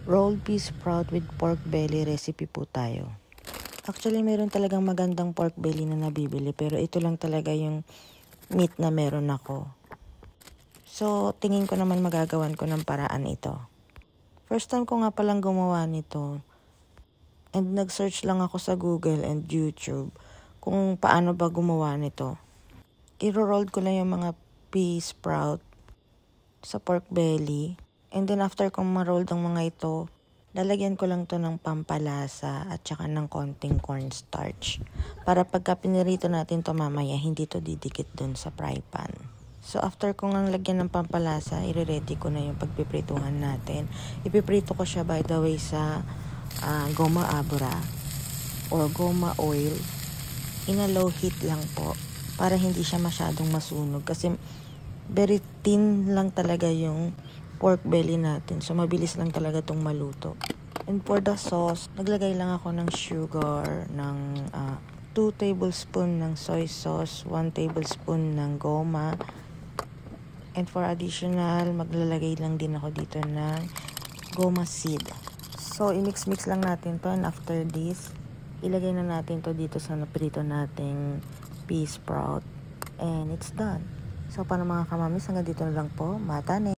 Rolled pea sprout with pork belly recipe po tayo. Actually, meron talagang magandang pork belly na nabibili, pero ito lang talaga yung meat na meron ako. So, tingin ko naman magagawan ko ng paraan ito. First time ko nga palang gumawa nito. And nag-search lang ako sa Google and YouTube kung paano ba gumawa nito. I-roll ko lang yung mga pea sprout sa pork belly. And then after kong ma-roll ang mga ito, lalagyan ko lang to ng pampalasa at saka ng konting cornstarch. Para pagka pinirito natin to mamaya, hindi to didikit dun sa fry pan. So after kong ang lagyan ng pampalasa, i-ready ko na yung pagpiprituhan natin. Ipiprito ko siya by the way sa goma abra or goma oil. In a low heat lang po para hindi siya masyadong masunog. Kasi very thin lang talaga yung pork belly natin. So, mabilis lang talaga itong maluto. And for the sauce, naglagay lang ako ng sugar, ng 2 tablespoon ng soy sauce, 1 tablespoon ng goma. And for additional, maglalagay lang din ako dito ng goma seed. So, i-mix-mix lang natin to. And after this, ilagay na natin to dito sa naprito nating pea sprout. And it's done. So, paano mga kamamis, hanggang dito na lang po. Matane!